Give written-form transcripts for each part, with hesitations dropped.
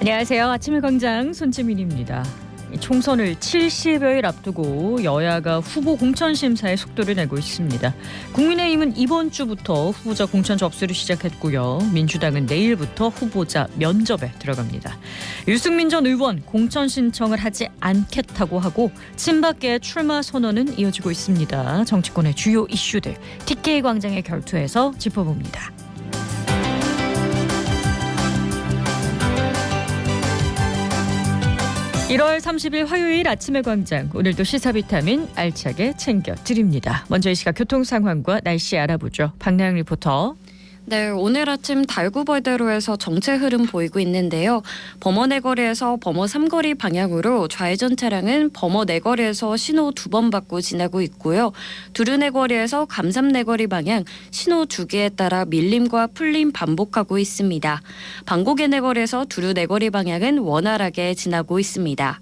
안녕하세요. 아침의 광장 손지민입니다. 총선을 70여일 앞두고 여야가 후보 공천 심사에 속도를 내고 있습니다. 국민의힘은 이번 주부터 후보자 공천 접수를 시작했고요. 민주당은 내일부터 후보자 면접에 들어갑니다. 유승민 전 의원 공천 신청을 하지 않겠다고 하고 친박계의 출마 선언은 이어지고 있습니다. 정치권의 주요 이슈들 TK 광장의 결투에서 짚어봅니다. 1월 30일 화요일 아침의 광장, 오늘도 시사비타민 알차게 챙겨드립니다. 먼저 이 시각 교통 상황과 날씨 알아보죠. 박나영 리포터. 네, 오늘 아침 달구벌대로에서 정체 흐름 보이고 있는데요. 범어 내거리에서 범어 3거리 방향으로 좌회전 차량은 범어 내거리에서 신호 2번 받고 지나고 있고요. 두류 내거리에서 감삼 내거리 방향 신호 2개에 따라 밀림과 풀림 반복하고 있습니다. 방곡의 내거리에서 두류 내거리 방향은 원활하게 지나고 있습니다.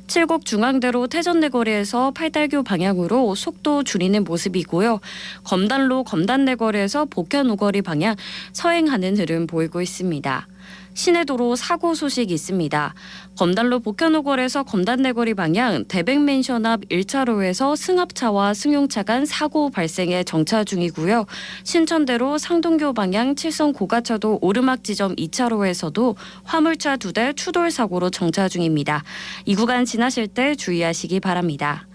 칠곡 중앙대로 태전내거리에서 팔달교 방향으로 속도 줄이는 모습이고요. 검단로 검단내거리에서 복현오거리 방향 서행하는 흐름 보이고 있습니다. 시내도로 사고 소식 있습니다. 검단로 복현오거리에서 검단내거리 방향 대백맨션 앞 1차로에서 승합차와 승용차 간 사고 발생해 정차 중이고요. 신천대로 상동교 방향 칠성 고가차도 오르막 지점 2차로에서도 화물차 2대 추돌 사고로 정차 중입니다. 이 구간 지나실 때 주의하시기 바랍니다.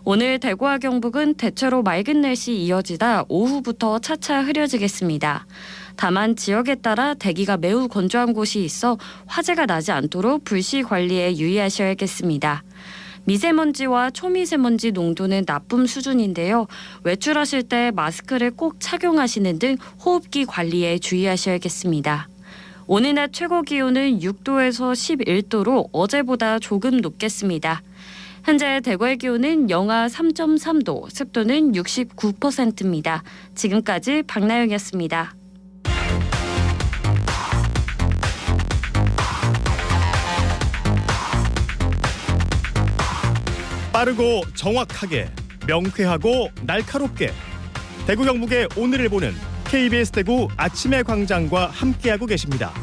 오늘 대구와 경북은 대체로 맑은 날씨 이어지다 오후부터 차차 흐려지겠습니다. 다만 지역에 따라 대기가 매우 건조한 곳이 있어 화재가 나지 않도록 불씨 관리에 유의하셔야겠습니다. 미세먼지와 초미세먼지 농도는 나쁨 수준인데요. 외출하실 때 마스크를 꼭 착용하시는 등 호흡기 관리에 주의하셔야겠습니다. 오늘 낮 최고 기온은 6도에서 11도로 어제보다 조금 높겠습니다. 현재 대구의 기온은 영하 3.3도, 습도는 69%입니다. 지금까지 박나영이었습니다. 빠르고 정확하게, 명쾌하고 날카롭게 대구 경북의 오늘을 보는 KBS 대구 아침의 광장과 함께하고 계십니다.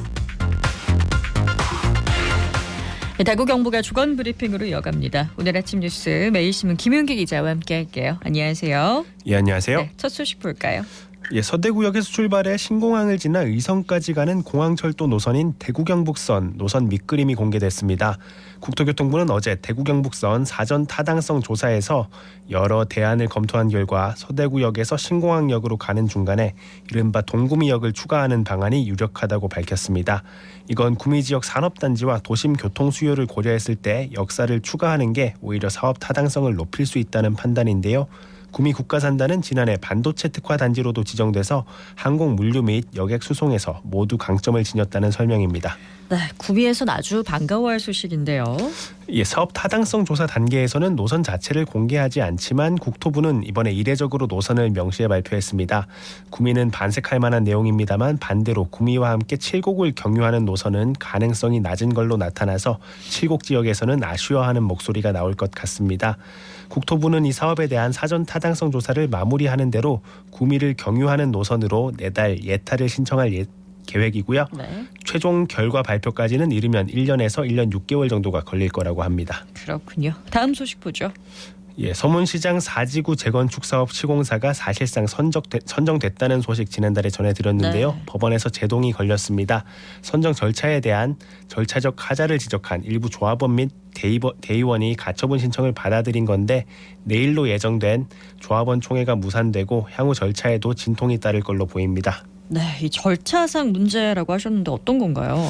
대구 경북의 주간 브리핑으로 이어갑니다. 오늘 아침 뉴스 매일신문 김윤기 기자와 함께할게요. 안녕하세요. 예, 안녕하세요. 네, 첫 소식 볼까요? 예, 서대구역에서 출발해 신공항을 지나 의성까지 가는 공항철도 노선인 대구경북선 노선 밑그림이 공개됐습니다. 국토교통부는 어제 대구경북선 사전 타당성 조사에서 여러 대안을 검토한 결과 서대구역에서 신공항역으로 가는 중간에 이른바 동구미역을 추가하는 방안이 유력하다고 밝혔습니다. 이건 구미지역 산업단지와 도심 교통 수요를 고려했을 때 역사를 추가하는 게 오히려 사업 타당성을 높일 수 있다는 판단인데요. 구미 국가산단은 지난해 반도체 특화 단지로도 지정돼서 항공 물류 및 여객 수송에서 모두 강점을 지녔다는 설명입니다. 네, 구미에서는 아주 반가워할 소식인데요. 예, 사업 타당성 조사 단계에서는 노선 자체를 공개하지 않지만 국토부는 이번에 이례적으로 노선을 명시해 발표했습니다. 구미는 반색할 만한 내용입니다만 반대로 구미와 함께 칠곡을 경유하는 노선은 가능성이 낮은 걸로 나타나서 칠곡 지역에서는 아쉬워하는 목소리가 나올 것 같습니다. 국토부는 이 사업에 대한 사전 타당성 조사를 마무리하는 대로 구미를 경유하는 노선으로 내달 예타를 신청할 계획이고요. 네. 최종 결과 발표까지는 이르면 1년에서 1년 6개월 정도가 걸릴 거라고 합니다. 그렇군요. 다음 소식 보죠. 예, 서문시장 4지구 재건축 사업 시공사가 사실상 선정됐다는 소식 지난달에 전해드렸는데요. 네. 법원에서 제동이 걸렸습니다. 선정 절차에 대한 절차적 하자를 지적한 일부 조합원 및 대의원이 가처분 신청을 받아들인 건데 내일로 예정된 조합원 총회가 무산되고 향후 절차에도 진통이 따를 걸로 보입니다. 네, 이 절차상 문제라고 하셨는데 어떤 건가요?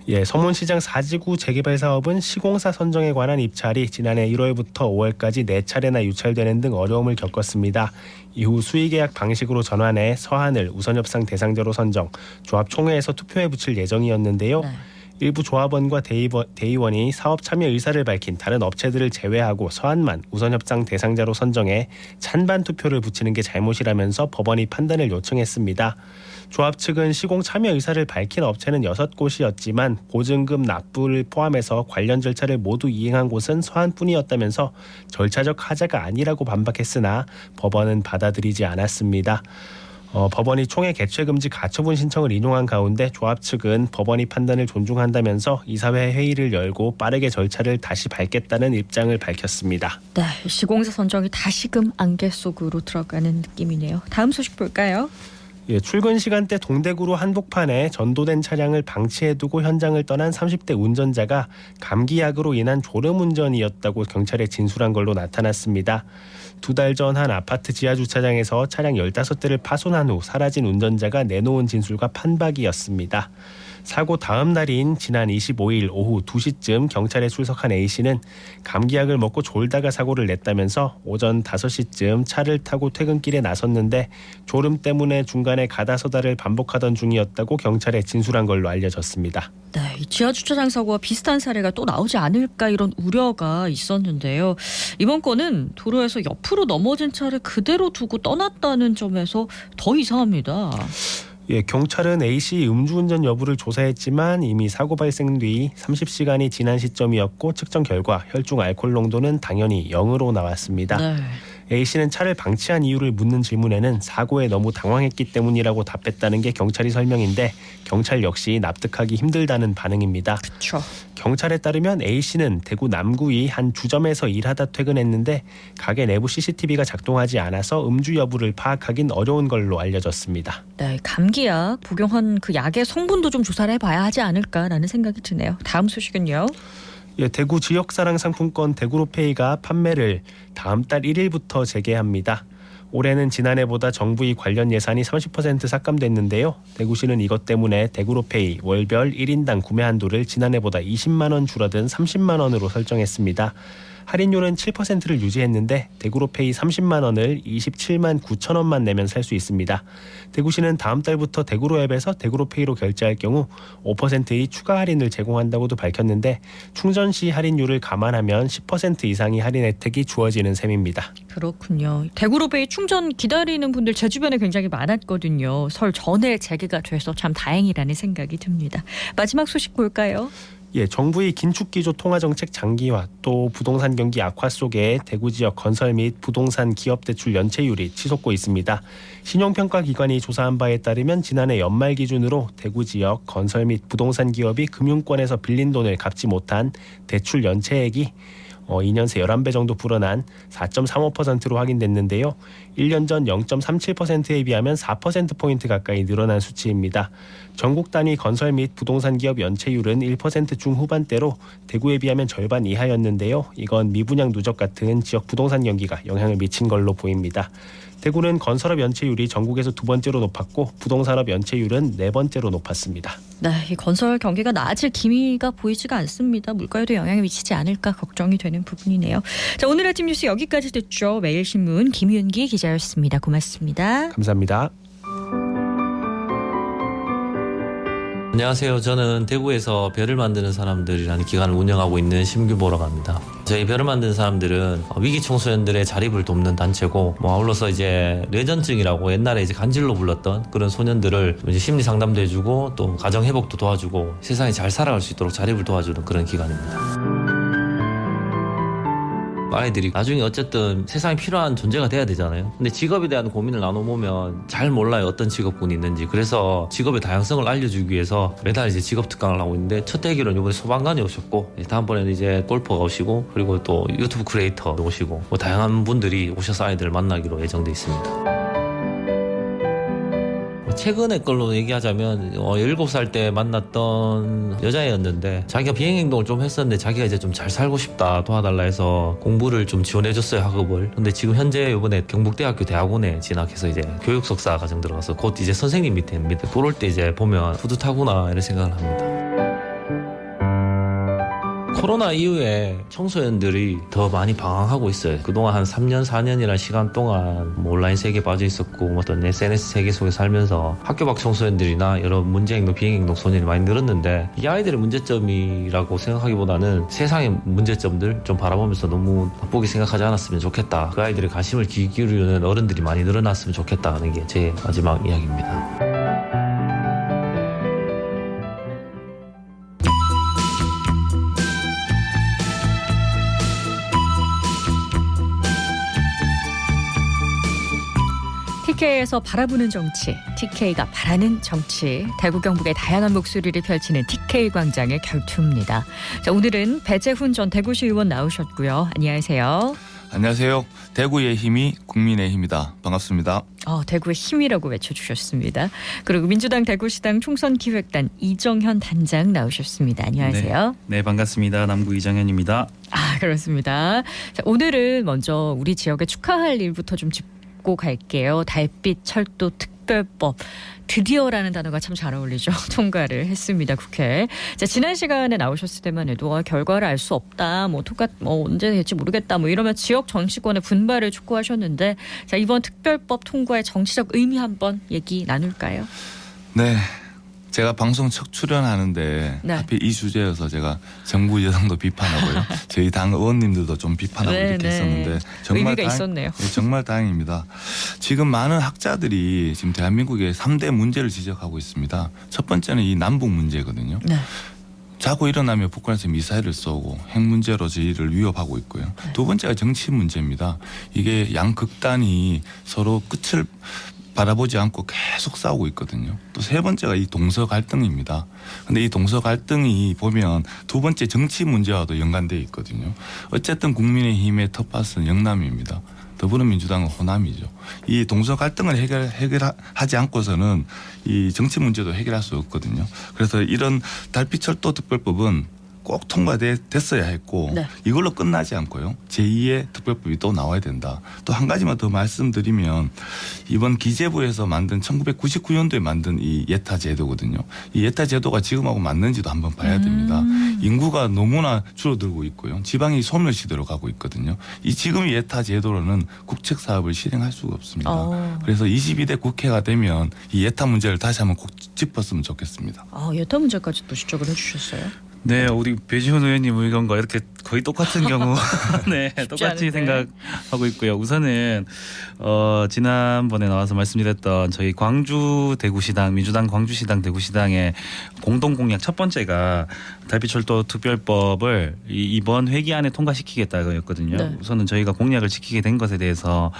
예, 서문시장 4지구 재개발 사업은 시공사 선정에 관한 입찰이 지난해 1월부터 5월까지 4차례나 유찰되는 등 어려움을 겪었습니다. 이후 수의계약 방식으로 전환해 서한을 우선협상 대상자로 선정, 조합총회에서 투표에 붙일 예정이었는데요. 네. 일부 조합원과 대의원이 사업 참여 의사를 밝힌 다른 업체들을 제외하고 서한만 우선협상 대상자로 선정해 찬반 투표를 붙이는 게 잘못이라면서 법원이 판단을 요청했습니다. 조합 측은 시공 참여 의사를 밝힌 업체는 6곳이었지만 보증금 납부를 포함해서 관련 절차를 모두 이행한 곳은 서한뿐이었다면서 절차적 하자가 아니라고 반박했으나 법원은 받아들이지 않았습니다. 법원이 총회 개최 금지 가처분 신청을 인용한 가운데 조합 측은 법원이 판단을 존중한다면서 이사회 회의를 열고 빠르게 절차를 다시 밟겠다는 입장을 밝혔습니다. 네, 시공사 선정이 다시금 안개 속으로 들어가는 느낌이네요. 다음 소식 볼까요? 예, 출근 시간대 동대구로 한복판에 전도된 차량을 방치해두고 현장을 떠난 30대 운전자가 감기약으로 인한 졸음운전이었다고 경찰에 진술한 걸로 나타났습니다. 2달 전 한 아파트 지하주차장에서 차량 15대를 파손한 후 사라진 운전자가 내놓은 진술과 판박이었습니다. 사고 다음 날인 지난 25일 오후 2시쯤 경찰에 출석한 A씨는 감기약을 먹고 졸다가 사고를 냈다면서 오전 5시쯤 차를 타고 퇴근길에 나섰는데 졸음 때문에 중간에 가다서다를 반복하던 중이었다고 경찰에 진술한 걸로 알려졌습니다. 네, 이 지하주차장 사고와 비슷한 사례가 또 나오지 않을까 이런 우려가 있었는데요. 이번 건은 도로에서 옆으로 넘어진 차를 그대로 두고 떠났다는 점에서 더 이상합니다. 예, 경찰은 A씨 음주운전 여부를 조사했지만 이미 사고 발생 뒤 30시간이 지난 시점이었고 측정 결과 혈중 알코올 농도는 당연히 0으로 나왔습니다. 네. A씨는 차를 방치한 이유를 묻는 질문에는 사고에 너무 당황했기 때문이라고 답했다는 게 경찰이 설명인데 경찰 역시 납득하기 힘들다는 반응입니다. 그렇죠. 경찰에 따르면 A씨는 대구 남구의 한 주점에서 일하다 퇴근했는데 가게 내부 CCTV가 작동하지 않아서 음주 여부를 파악하긴 어려운 걸로 알려졌습니다. 네, 감기약 복용한 그 약의 성분도 좀 조사를 해봐야 하지 않을까라는 생각이 드네요. 다음 소식은요. 예, 대구 지역사랑 상품권 대구로페이가 판매를 다음 달 1일부터 재개합니다. 올해는 지난해보다 정부의 관련 예산이 30% 삭감됐는데요. 대구시는 이것 때문에 대구로페이 월별 1인당 구매 한도를 지난해보다 20만 원 줄어든 30만 원으로 설정했습니다. 할인율은 7%를 유지했는데 대구로페이 30만 원을 27만 9천 원만 내면 살 수 있습니다. 대구시는 다음 달부터 대구로 앱에서 대구로페이로 결제할 경우 5%의 추가 할인을 제공한다고도 밝혔는데 충전 시 할인율을 감안하면 10% 이상의 할인 혜택이 주어지는 셈입니다. 그렇군요. 대구로베이 충전 기다리는 분들 제 주변에 굉장히 많았거든요. 설 전에 재개가 돼서 참 다행이라는 생각이 듭니다. 마지막 소식 볼까요? 예, 정부의 긴축기조 통화정책 장기화 또 부동산 경기 악화 속에 대구 지역 건설 및 부동산 기업대출 연체율이 치솟고 있습니다. 신용평가기관이 조사한 바에 따르면 지난해 연말 기준으로 대구 지역 건설 및 부동산 기업이 금융권에서 빌린 돈을 갚지 못한 대출 연체액이 2년 새 11배 정도 불어난 4.35%로 확인됐는데요. 1년 전 0.37%에 비하면 4%포인트 가까이 늘어난 수치입니다. 전국 단위 건설 및 부동산 기업 연체율은 1% 중후반대로 대구에 비하면 절반 이하였는데요. 이건 미분양 누적 같은 지역 부동산 경기가 영향을 미친 걸로 보입니다. 대구는 건설업 연체율이 전국에서 2번째로 높았고 부동산업 연체율은 4번째로 높았습니다. 네, 이 건설 경기가 나아질 기미가 보이지가 않습니다. 물가에도 영향이 미치지 않을까 걱정이 되는 부분이네요. 자, 오늘 아침 뉴스 여기까지 듣죠. 매일신문 김윤기 기자였습니다. 고맙습니다. 감사합니다. 안녕하세요. 저는 대구에서 별을 만드는 사람들이라는 기관을 운영하고 있는 심규보라고 합니다. 저희 별을 만드는 사람들은 위기 청소년들의 자립을 돕는 단체고, 아울러서 이제 레전증이라고 옛날에 이제 간질로 불렀던 그런 소년들을 이제 심리 상담도 해주고 또 가정 회복도 도와주고 세상에 잘 살아갈 수 있도록 자립을 도와주는 그런 기관입니다. 아이들이 나중에 어쨌든 세상에 필요한 존재가 돼야 되잖아요. 근데 직업에 대한 고민을 나눠보면 잘 몰라요. 어떤 직업군이 있는지. 그래서 직업의 다양성을 알려주기 위해서 매달 이제 직업 특강을 하고 있는데 첫 대기로는 이번에 소방관이 오셨고 다음번에는 이제 골퍼가 오시고 그리고 또 유튜브 크리에이터 오시고 다양한 분들이 오셔서 아이들을 만나기로 예정돼 있습니다. 최근의 걸로 얘기하자면 17살 때 만났던 여자애였는데 자기가 비행행동을 좀 했었는데 자기가 이제 좀 잘 살고 싶다 도와달라 해서 공부를 좀 지원해줬어요, 학업을. 근데 지금 현재 이번에 경북대학교 대학원에 진학해서 이제 교육석사 과정 들어가서 곧 이제 선생님 밑에 그럴 때 이제 보면 뿌듯하구나 이런 생각을 합니다. 코로나 이후에 청소년들이 더 많이 방황하고 있어요. 그동안 한 3년, 4년이라는 시간 동안 온라인 세계에 빠져 있었고 어떤 SNS 세계 속에 살면서 학교 밖 청소년들이나 여러 문제행동, 비행행동 소년이 많이 늘었는데 이 아이들의 문제점이라고 생각하기보다는 세상의 문제점들 좀 바라보면서 너무 나쁘게 생각하지 않았으면 좋겠다. 그 아이들의 관심을 기울이는 어른들이 많이 늘어났으면 좋겠다는 게 제 마지막 이야기입니다. TK에서 바라보는 정치, TK가 바라는 정치, 대구 경북의 다양한 목소리를 펼치는 TK 광장의 결투입니다. 자, 오늘은 배재훈 전 대구시 의원 나오셨고요. 안녕하세요. 안녕하세요. 대구의 힘이 국민의 힘이다. 반갑습니다. 대구의 힘이라고 외쳐주셨습니다. 그리고 민주당 대구시당 총선기획단 이정현 단장 나오셨습니다. 안녕하세요. 네, 반갑습니다. 남구 이정현입니다. 그렇습니다. 자, 오늘은 먼저 우리 지역에 축하할 일부터 좀 짚고 갈게요. 달빛 철도 특별법. 드디어라는 단어가 참 잘 어울리죠. 통과를 했습니다. 국회. 자, 지난 시간에 나오셨을 때만 해도 결과를 알 수 없다. 언제 될지 모르겠다. 이러면 지역 정치권의 분발을 촉구하셨는데, 자, 이번 특별법 통과의 정치적 의미 한번 얘기 나눌까요? 네. 제가 방송 첫 출연하는데 네. 하필 이 주제여서 제가 정부 여당도 비판하고요. 저희 당 의원님들도 좀 비판하고 이렇게 했었는데 의미가 있었네요. 네, 정말 다행입니다. 지금 많은 학자들이 지금 대한민국의 3대 문제를 지적하고 있습니다. 첫 번째는 이 남북 문제거든요. 네. 자고 일어나면 북한에서 미사일을 쏘고 핵 문제로 저희를 위협하고 있고요. 두 번째가 정치 문제입니다. 이게 양극단이 서로 끝을 바라보지 않고 계속 싸우고 있거든요. 또 세 번째가 이 동서 갈등입니다. 근데 이 동서 갈등이 보면 두 번째 정치 문제와도 연관되어 있거든요. 어쨌든 국민의힘의 텃밭은 영남입니다. 더불어민주당은 호남이죠. 이 동서 갈등을 해결하지 않고서는 이 정치 문제도 해결할 수 없거든요. 그래서 이런 달빛철도 특별법은 꼭 통과됐어야 했고 네. 이걸로 끝나지 않고요. 제2의 특별법이 또 나와야 된다. 또 한 가지만 더 말씀드리면 이번 기재부에서 만든 1999년도에 만든 이 예타 제도거든요. 이 예타 제도가 지금하고 맞는지도 한번 봐야 됩니다. 인구가 너무나 줄어들고 있고요. 지방이 소멸시대로 가고 있거든요. 이 지금 예타 제도로는 국책 사업을 실행할 수가 없습니다. 그래서 22대 국회가 되면 이 예타 문제를 다시 한번 꼭 짚었으면 좋겠습니다. 예타 문제까지 또 지적을 해주셨어요. 네, 우리 배지훈 의원님 의견과 이렇게 거의 똑같은 경우, 네, 똑같이 않은데. 생각하고 있고요. 우선은 지난번에 나와서 말씀드렸던 저희 광주 대구시당, 민주당 광주시당 대구시당의 공동 공약 첫 번째가 달빛철도 특별법을 이번 회기 안에 통과시키겠다였거든요. 네. 우선은 저희가 공약을 지키게 된 것에 대해서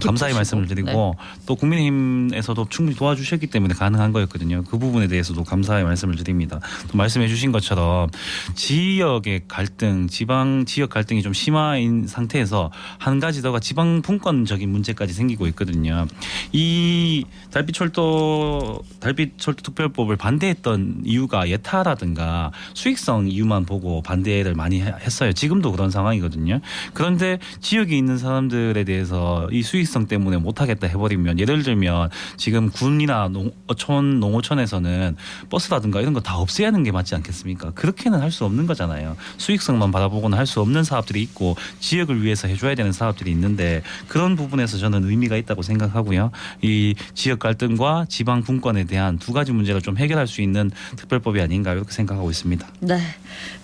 감사의 말씀을 드리고 또 국민의힘에서도 충분히 도와주셨기 때문에 가능한 거였거든요. 그 부분에 대해서도 감사의 말씀을 드립니다. 또 말씀해 주신 것처럼 지역의 갈등, 지역 갈등이 좀 심화인 상태에서 한 가지 더가 지방 분권적인 문제까지 생기고 있거든요. 이 달빛철도 특별법을 반대했던 이유가 예타라든가 수익성 이유만 보고 반대를 많이 했어요. 지금도 그런 상황이거든요. 그런데 지역에 있는 사람들에 대해서 이 수익성 때문에 못하겠다 해버리면, 예를 들면 지금 군이나 농어촌에서는 버스라든가 이런 거 다 없애야 하는 게 맞지 않겠습니까? 그렇게는 할 수 없는 거잖아요. 수익성만 바라보고는 할 수 없는 사업들이 있고 지역을 위해서 해줘야 되는 사업들이 있는데, 그런 부분에서 저는 의미가 있다고 생각하고요. 이 지역 갈등과 지방 분권에 대한 두 가지 문제를 좀 해결할 수 있는 특별법이 아닌가 이렇게 생각하고 있습니다. 네,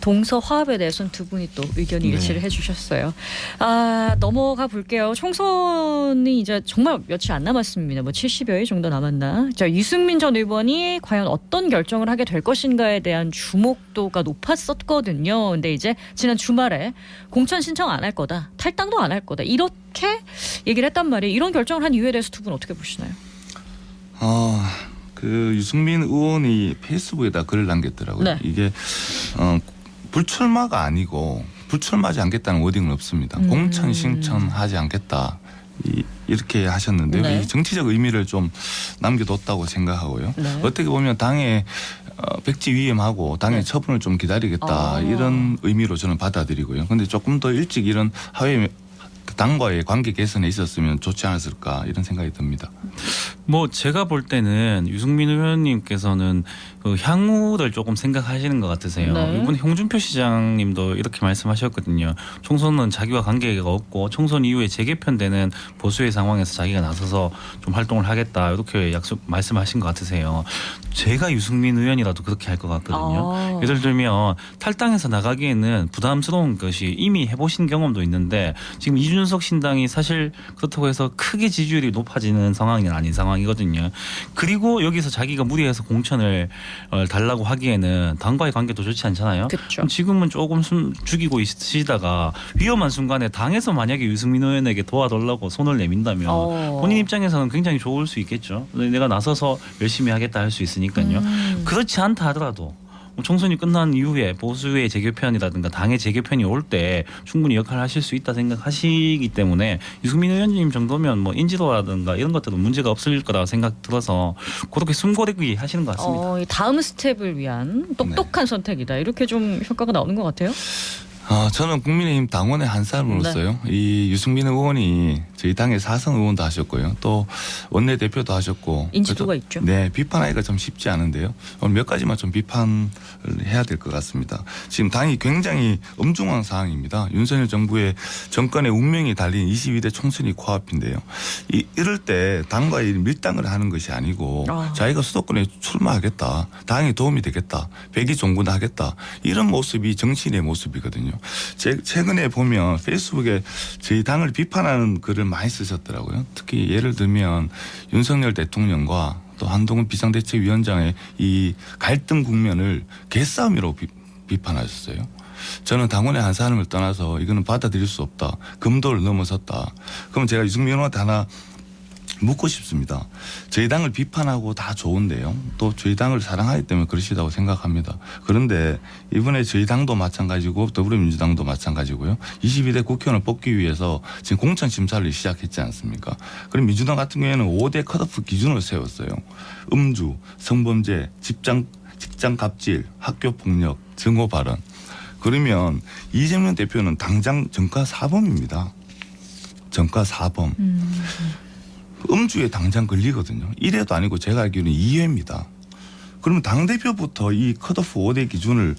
동서 화합에 대해서는 두 분이 또 의견이 일치를 해주셨어요. 넘어가 볼게요. 총선이 이제 정말 며칠 안 남았습니다. 70여일 정도 남았나? 자, 유승민 전 의원이 과연 어떤 결정을 하게 될 것인가에 대한 주목도가 높았었거든요. 근데 이제 지난 주말에 공천 신청 안 할 거다, 탈당도 안 할 거다, 이렇게 얘기를 했단 말이에요. 이런 결정을 한 이유에 대해서 두 분 어떻게 보시나요? 유승민 의원이 페이스북에다 글을 남겼더라고요. 네. 이게 불출마가 아니고 불출마하지 않겠다는 워딩은 없습니다. 공천 신청하지 않겠다. 이렇게 하셨는데요. 네. 이 정치적 의미를 좀 남겨뒀다고 생각하고요. 네. 어떻게 보면 당의 백지위임하고 당의 처분을 좀 기다리겠다, 이런 의미로 저는 받아들이고요. 그런데 조금 더 일찍 이런 당과의 관계 개선에 있었으면 좋지 않았을까, 이런 생각이 듭니다. 제가 볼 때는 유승민 의원님께서는 그 향후를 조금 생각하시는 것 같으세요. 네. 이번 홍준표 시장님도 이렇게 말씀하셨거든요. 총선은 자기와 관계가 없고 총선 이후에 재개편되는 보수의 상황에서 자기가 나서서 좀 활동을 하겠다, 이렇게 말씀하신 것 같으세요. 제가 유승민 의원이라도 그렇게 할 것 같거든요. 예를 들면 탈당해서 나가기에는 부담스러운 것이 이미 해보신 경험도 있는데, 지금 이준석 신당이 사실 그렇다고 해서 크게 지지율이 높아지는 상황이 아닌 상황. 상황이거든요. 그리고 여기서 자기가 무리해서 공천을 달라고 하기에는 당과의 관계도 좋지 않잖아요. 그렇죠. 지금은 조금 숨 죽이고 있으시다가 위험한 순간에 당에서 만약에 유승민 의원에게 도와달라고 손을 내민다면 본인 입장에서는 굉장히 좋을 수 있겠죠. 내가 나서서 열심히 하겠다 할 수 있으니까요. 그렇지 않다 하더라도 총선이 끝난 이후에 보수의 재개편이라든가 당의 재개편이 올 때 충분히 역할을 하실 수 있다 생각하시기 때문에 유승민 의원님 정도면 뭐 인지도라든가 이런 것들은 문제가 없을 거라고 생각 들어서 그렇게 숨고르기 하시는 것 같습니다. 이 다음 스텝을 위한 똑똑한 선택이다. 이렇게 좀 평가가 나오는 것 같아요. 저는 국민의힘 당원의 한 사람으로서요. 이 유승민 의원이 저희 당의 사선 의원도 하셨고요. 또 원내대표도 하셨고. 인지도가 있죠. 네. 비판하기가 좀 쉽지 않은데요. 오늘 몇 가지만 좀 비판을 해야 될 것 같습니다. 지금 당이 굉장히 엄중한 상황입니다. 윤석열 정부의 정권의 운명이 달린 22대 총선이 코앞인데요. 이럴 때 당과의 밀당을 하는 것이 아니고 자기가 수도권에 출마하겠다. 당에 도움이 되겠다. 백의종군하겠다. 이런 모습이 정치인의 모습이거든요. 최근에 보면 페이스북에 저희 당을 비판하는 글을 많이 쓰셨더라고요. 특히 예를 들면 윤석열 대통령과 또 한동훈 비상대책위원장의 이 갈등 국면을 개싸움이라고 비판하셨어요. 저는 당원의 한 사람을 떠나서 이거는 받아들일 수 없다. 금도를 넘어섰다. 그럼 제가 유승민 의원한테 하나 묻고 싶습니다. 저희 당을 비판하고 다 좋은데요. 또 저희 당을 사랑하기 때문에 그러시다고 생각합니다. 그런데 이번에 저희 당도 마찬가지고 더불어민주당도 마찬가지고요. 22대 국회의원을 뽑기 위해서 지금 공천 심사를 시작했지 않습니까? 그럼 민주당 같은 경우에는 5대 컷오프 기준을 세웠어요. 음주, 성범죄, 직장 갑질, 학교 폭력, 증오 발언. 그러면 이재명 대표는 당장 전과 4범입니다. 전과 4범. 음주에 당장 걸리거든요. 1회도 아니고 제가 알기로는 2회입니다. 그러면 당대표부터 이 컷오프 5대 기준을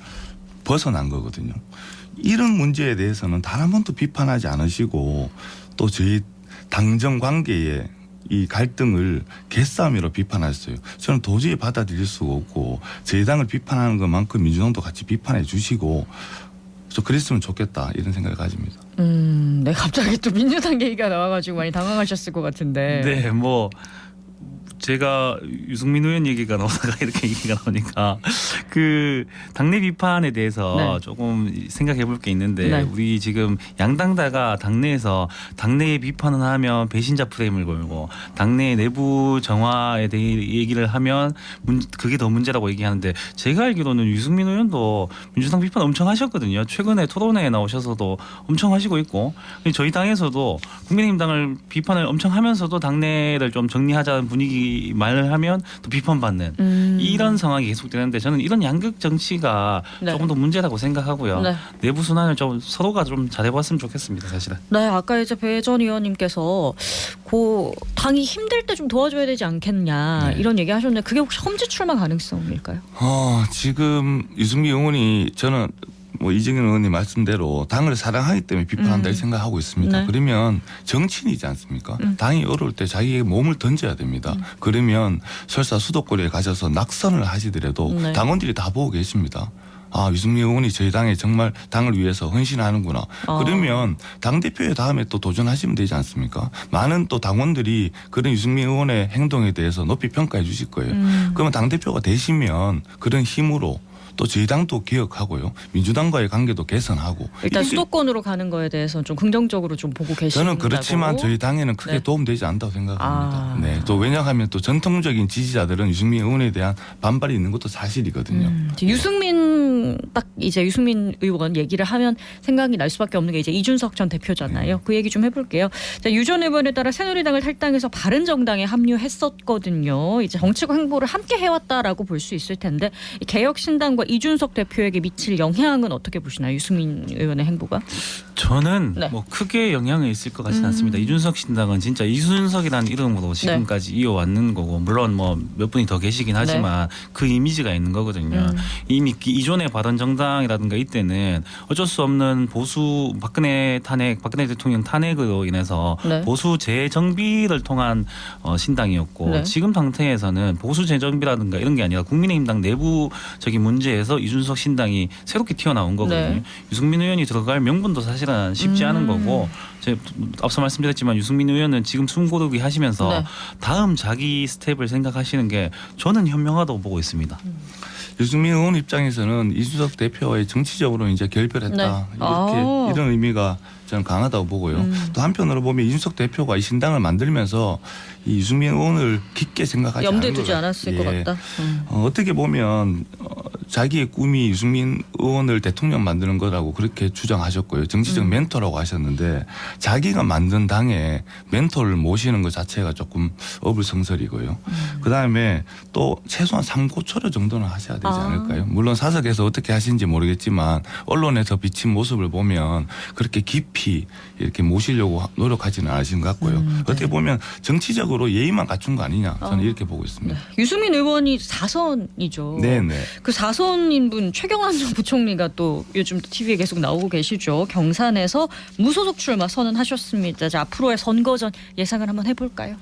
벗어난 거거든요. 이런 문제에 대해서는 단 한 번도 비판하지 않으시고 또 저희 당정 관계에 이 갈등을 개싸움으로 비판하셨어요. 저는 도저히 받아들일 수가 없고 저희 당을 비판하는 것만큼 민주당도 같이 비판해 주시고 저 그랬으면 좋겠다 이런 생각을 가집니다. 네, 갑자기 또 민주당 얘기가 나와가지고 많이 당황하셨을 것 같은데. 네, 뭐 제가 유승민 의원 얘기가 나오다가 이렇게 얘기가 나오니까 그 당내 비판에 대해서 조금 생각해 볼 게 있는데 우리 지금 양당다가 당내에서 당내에 비판을 하면 배신자 프레임을 걸고 당내 내부 정화에 대해 얘기를 하면 그게 더 문제라고 얘기하는데 제가 알기로는 유승민 의원도 민주당 비판 엄청 하셨거든요. 최근에 토론회에 나오셔서도 엄청 하시고 있고 저희 당에서도 국민의힘 당을 비판을 엄청 하면서도 당내를 좀 정리하자는 분위기 말을 하면 또 비판받는 이런 상황이 계속되는데 저는 이런 양극 정치가 조금 더 문제라고 생각하고요. 내부 순환을 좀 서로가 좀 잘해봤으면 좋겠습니다. 사실은. 네, 아까 이제 배 전 의원님께서 당이 힘들 때 좀 도와줘야 되지 않겠냐 이런 얘기하셨는데 그게 혹시 험지 출마 가능성일까요? 지금 유승민 의원이 저는 뭐 이정현 의원님 말씀대로 당을 사랑하기 때문에 비판한다 이 생각하고 있습니다. 그러면 정치인이지 않습니까? 당이 어려울 때 자기의 몸을 던져야 됩니다. 그러면 설사 수도권에 가셔서 낙선을 하시더라도 당원들이 다 보고 계십니다. 유승민 의원이 저희 당에 정말 당을 위해서 헌신하는구나. 그러면 당대표에 다음에 또 도전하시면 되지 않습니까? 많은 또 당원들이 그런 유승민 의원의 행동에 대해서 높이 평가해 주실 거예요. 그러면 당대표가 되시면 그런 힘으로 또 저희 당도 개혁하고요. 민주당과의 관계도 개선하고. 일단 수도권으로 가는 거에 대해서는 좀 긍정적으로 좀 보고 계신다고. 저는 그렇지만 저희 당에는 크게 도움되지 않다고 생각합니다. 네. 또 왜냐하면 또 전통적인 지지자들은 유승민 의원에 대한 반발이 있는 것도 사실이거든요. 유승민 의원 얘기를 하면 생각이 날 수밖에 없는 게 이제 이준석 전 대표잖아요. 그 얘기 좀 해볼게요. 유 전 의원에 따라 새누리당을 탈당해서 바른정당에 합류했었거든요. 이제 정치적 행보를 함께 해왔다라고 볼 수 있을 텐데 개혁신당과 이준석 대표에게 미칠 영향은 어떻게 보시나요? 유승민 의원의 행보가? 저는 뭐 크게 영향이 있을 것 같지는 않습니다. 이준석 신당은 진짜 이준석이라는 이름으로 지금까지 이어왔는 거고 물론 뭐 몇 분이 더 계시긴 하지만 그 이미지가 있는 거거든요. 이미 이전의 바른정당이라든가 이때는 어쩔 수 없는 보수 박근혜 대통령 탄핵으로 인해서 보수 재정비를 통한 신당이었고 지금 상태에서는 보수 재정비라든가 이런 게 아니라 국민의힘 당 내부적인 문제에서 이준석 신당이 새롭게 튀어나온 거거든요. 유승민 의원이 들어갈 명분도 사실 사실은 쉽지 않은 거고 제가 앞서 말씀드렸지만 유승민 의원은 지금 숨고르기 하시면서 네. 다음 자기 스텝을 생각하시는 게 저는 현명하다고 보고 있습니다. 유승민 의원 입장에서는 이준석 대표와의 정치적으로 이제 결별했다. 네. 이렇게 아. 이런 의미가 저는 강하다고 보고요. 또 한편으로 보면 이준석 대표가 이 신당을 만들면서 이 유승민 의원을 깊게 생각하지 염두에 않은 두지 것 않았을 같아요. 것 같다. 어떻게 보면 자기의 꿈이 유승민 의원을 대통령 만드는 거라고 그렇게 주장하셨고요. 정치적 멘토라고 하셨는데 자기가 만든 당에 멘토를 모시는 것 자체가 조금 어불성설이고요. 그다음에 또 최소한 삼고초려 정도는 하셔야 되지 않을까요? 물론 사석에서 어떻게 하시는지 모르겠지만 언론에서 비친 모습을 보면 그렇게 깊이 이렇게 모시려고 노력하지는 않으신 것 같고요. 어떻게 보면 정치적으로 예의만 갖춘 거 아니냐 저는 이렇게 보고 있습니다. 유승민 의원이 4선이죠. 네네. 그 4선인 분 최경환 전 부총리가 또 요즘 TV에 계속 나오고 계시죠. 경산에서 무소속 출마 선언하셨습니다. 자, 앞으로의 선거전 예상을 한번 해볼까요?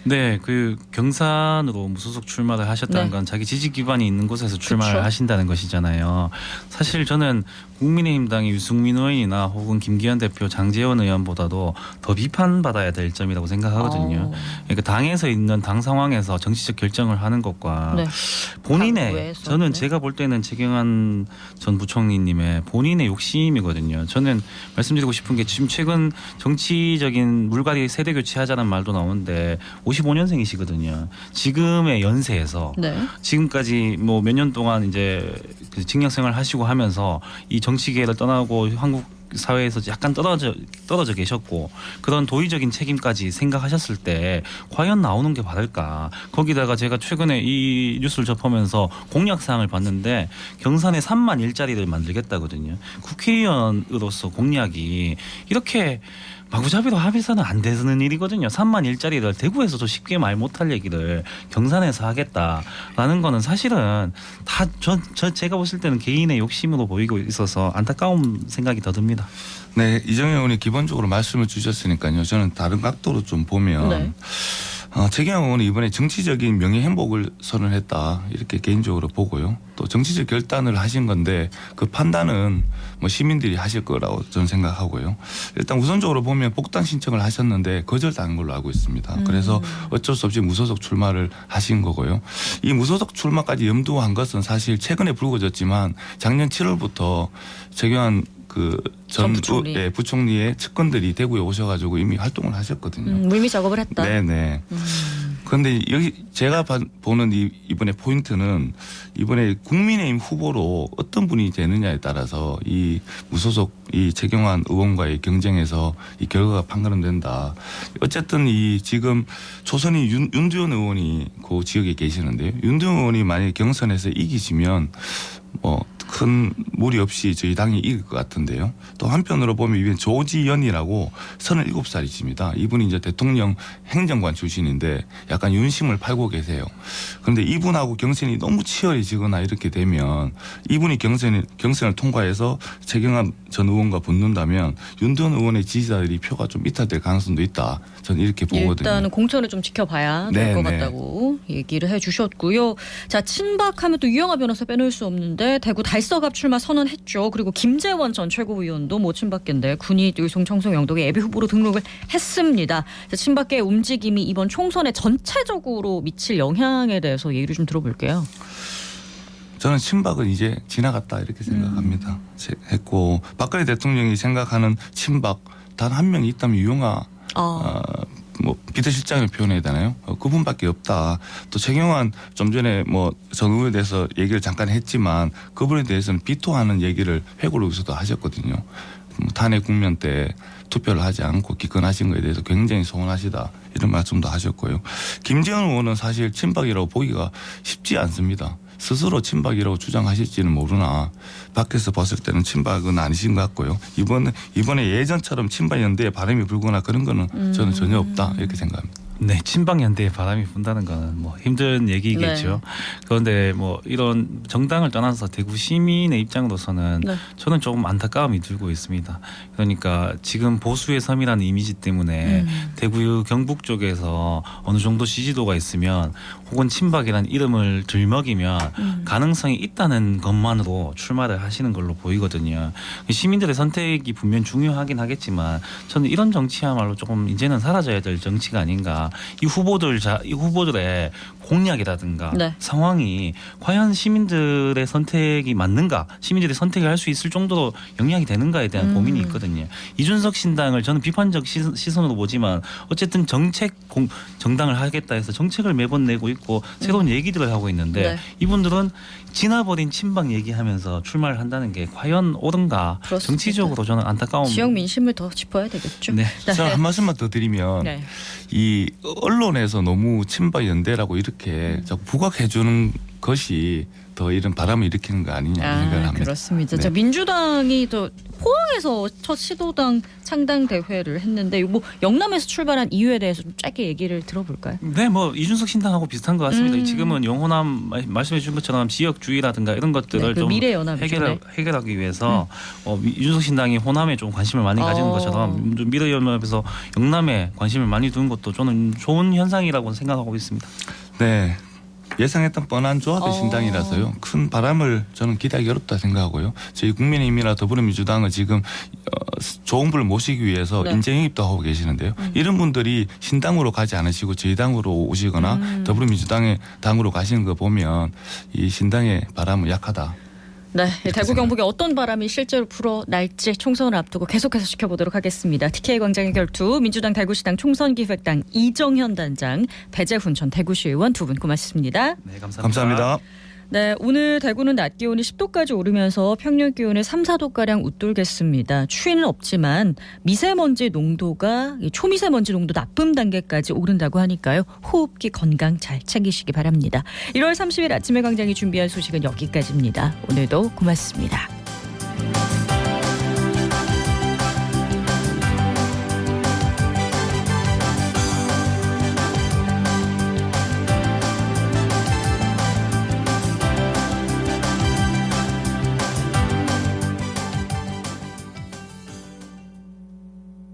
네, 그 경산으로 무소속 출마를 하셨다는 네. 건 자기 지지 기반이 있는 곳에서 출마를 그쵸. 하신다는 것이잖아요. 사실 저는 국민의힘당의 유승민 의원이나 혹은 김기현 대표, 장제원 의원보다도 더 비판받아야 될 점이라고 생각하거든요. 그러니까 당에서 있는 당 상황에서 정치적 결정을 하는 것과 네. 본인의 당부에서, 저는 네. 제가 볼 때는 최경환 전 부총리님의 본인의 욕심이거든요. 저는 말씀드리고 싶은 게 지금 최근 정치적인 물갈이 세대 교체하자는 말도 나오는데 55년생이시거든요. 지금의 연세에서 네. 지금까지 뭐 몇 년 동안 이제 그 직장 생활 하시고 하면서 이 정치계를 떠나고 한국 사회에서 약간 떨어져 계셨고 그런 도의적인 책임까지 생각하셨을 때 과연 나오는 게 바를까? 거기다가 제가 최근에 이 뉴스를 접하면서 공약 사항을 봤는데 경산에 3만 일자리를 만들겠다거든요. 국회의원으로서 공약이 이렇게 마구잡이로 합의서는 안 되는 일이거든요. 3만 일자리를 대구에서도 쉽게 말 못할 얘기를 경산에서 하겠다라는 거는 사실은 다 제가 봤을 때는 개인의 욕심으로 보이고 있어서 안타까운 생각이 더 듭니다. 네, 이정현 의원이 기본적으로 말씀을 주셨으니까요. 저는 다른 각도로 좀 보면 네. 최경환 의원은 이번에 정치적인 명예행복을 선언했다 이렇게 개인적으로 보고요. 또 정치적 결단을 하신 건데 그 판단은 뭐 시민들이 하실 거라고 저는 생각하고요. 일단 우선적으로 보면 복당 신청을 하셨는데 거절당한 걸로 알고 있습니다. 그래서 어쩔 수 없이 무소속 출마를 하신 거고요. 이 무소속 출마까지 염두한 것은 사실 최근에 불거졌지만 작년 7월부터 최경환 전 부총리. 부총리의 측근들이 대구에 오셔가지고 이미 활동을 하셨거든요. 물밑 작업을 했다. 네네. 그런데 여기 제가 보는 이번에 포인트는 이번에 국민의힘 후보로 어떤 분이 되느냐에 따라서 이 무소속 이 최경환 의원과의 경쟁에서 이 결과가 판가름된다. 어쨌든 이 지금 초선이 윤두현 의원이 그 지역에 계시는데요. 윤두현 의원이 만약에 경선에서 이기시면 큰 무리 없이 저희 당이 이길 것 같은데요. 또 한편으로 보면 이번 조지연이라고 37살이십니다. 이분이 이제 대통령 행정관 출신인데 약간 윤심을 팔고 계세요. 그런데 이분하고 경선이 너무 치열해지거나 이렇게 되면 이분이 경선을 통과해서 최경환 전 의원과 붙는다면 윤두현 의원의 지지자들이 표가 좀 이탈될 가능성도 있다. 저는 이렇게 보거든요. 일단은 공천을 좀 지켜봐야 될 것 같다고 얘기를 해주셨고요. 자, 친박하면 또 유영하 변호사 빼놓을 수 없는데 대구 달서갑 출마 선언했죠. 그리고 김재원 전 최고위원도 뭐 친박계인데 군위 의송 청송 영동에 예비 후보로 등록을 했습니다. 자, 친박계의 움직임이 이번 총선에 전체적으로 미칠 영향에 대해서 얘기를 좀 들어볼게요. 저는 친박은 이제 지나갔다 이렇게 생각합니다. 했고 박근혜 대통령이 생각하는 친박 단 한 명이 있다면 유영하 뭐 비서실장을 표현해야 되나요? 그분밖에 없다. 또 최경환 좀 전에 뭐 전 의원에 대해서 얘기를 잠깐 했지만 그분에 대해서는 비토하는 얘기를 회고록에서도 하셨거든요. 탄핵 국면 때 투표를 하지 않고 기권하신 것에 대해서 굉장히 서운하시다 이런 말씀도 하셨고요. 김재원 의원은 사실 친박이라고 보기가 쉽지 않습니다. 스스로 친박이라고 주장하실지는 모르나 밖에서 봤을 때는 친박은 아니신 것 같고요. 이번에 예전처럼 친박 연대에 바람이 불거나 그런 거는 저는 전혀 없다 이렇게 생각합니다. 네, 친박 연대에 바람이 분다는 거는 뭐 힘든 얘기겠죠. 그런데 뭐 이런 정당을 떠나서 대구 시민의 입장으로서는 네. 저는 조금 안타까움이 들고 있습니다. 그러니까 지금 보수의 섬이라는 이미지 때문에 대구 경북 쪽에서 어느 정도 지지도가 있으면 혹은 친박이라는 이름을 들먹이면 가능성이 있다는 것만으로 출마를 하시는 걸로 보이거든요. 시민들의 선택이 분명 중요하긴 하겠지만 저는 이런 정치야말로 조금 이제는 사라져야 될 정치가 아닌가. 이 후보들의 공약이라든가 네. 상황이 과연 시민들의 선택이 맞는가, 시민들이 선택을 할 수 있을 정도로 영향이 되는가에 대한 고민이 있거든요. 이준석 신당을 저는 비판적 시선으로 보지만 어쨌든 정당을 하겠다 해서 정책을 매번 내고 있고 새로운 얘기들을 하고 있는데 네. 이분들은 지나버린 친박 얘기하면서 출마를 한다는 게 과연 옳은가. 그렇습니다. 정치적으로 저는 안타까움. 지역 민심을 더 짚어야 되겠죠. 네. 제가 한 말씀만 더 드리면 네. 이 언론에서 너무 친박 연대라고 이렇게 자꾸 부각해 주는 것이 더 이런 바람을 일으키는 거 아니냐 생각을 합니다. 그렇습니다. 네. 자, 민주당이 또 포항에서 첫 시도당 창당 대회를 했는데 뭐 영남에서 출발한 이유에 대해서 좀 짧게 얘기를 들어볼까요? 네, 뭐 이준석 신당하고 비슷한 것 같습니다. 지금은 영호남 말씀해 주신 것처럼 지역주의라든가 이런 것들을 그 좀 미래연합이죠. 해결하기 위해서 이준석 신당이 호남에 좀 관심을 많이 가지는 것처럼 미래연합에서 영남에 관심을 많이 두는 것도 저는 좋은 현상이라고 생각하고 있습니다. 네. 예상했던 뻔한 조합의 신당이라서요. 큰 바람을 저는 기대하기 어렵다 생각하고요. 저희 국민의힘이나 더불어민주당은 지금 좋은 분을 모시기 위해서 네. 인재영입도 하고 계시는데요. 이런 분들이 신당으로 가지 않으시고 저희 당으로 오시거나 더불어민주당의 당으로 가시는 거 보면 이 신당의 바람은 약하다. 네, 대구 경북에 어떤 바람이 실제로 불어날지 총선을 앞두고 계속해서 지켜보도록 하겠습니다. TK 광장의 결투 민주당 대구시당 총선기획당 이정현 단장, 배재훈 전 대구시의원 두 분 고맙습니다. 네, 감사합니다. 감사합니다. 네, 오늘 대구는 낮 기온이 10도까지 오르면서 평년 기온의 3, 4도가량 웃돌겠습니다. 추위는 없지만 미세먼지 농도가 초미세먼지 농도 나쁨 단계까지 오른다고 하니까요. 호흡기 건강 잘 챙기시기 바랍니다. 1월 30일 아침에 광장이 준비한 소식은 여기까지입니다. 오늘도 고맙습니다.